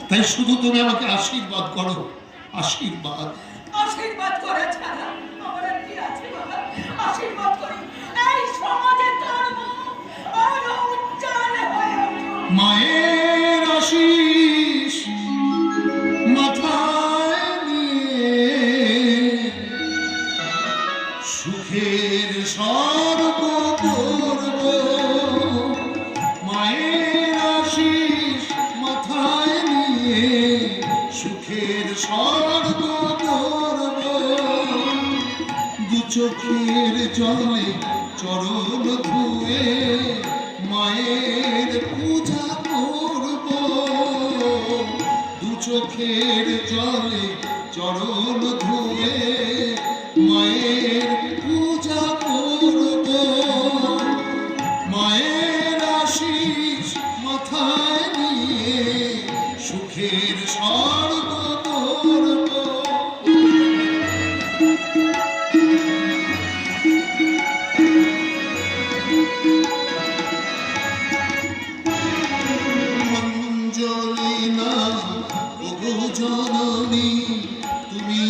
তাই শুধু তুমি আমাকে আশীর্বাদ করো, আশীর্বাদ। আশীর্বাদ করে ছাড়া আমার আর কি আছে বাবা? আশীর্বাদ করি এই সমাজে তোর মুখ আরো উজ্জ্বল হয়ে উঠুক। মায়ের আশীষ মাথায় নিয়ে সুখের স্বর্গ করব। মায়ের আশীষ মাথায় নিয়ে সুখের স্বর্গ করব। দু চোখের জলে চরণ ধুয়ে মায়ের পূজা করব। দু চোখের জলে চরণ ধুয়ে মায়ের পূজা করব। মায়ের আশীষ মাথায় নিয়ে সুখের স্বর্গ করব। অঞ্জলি না ওগো জননী, তুমি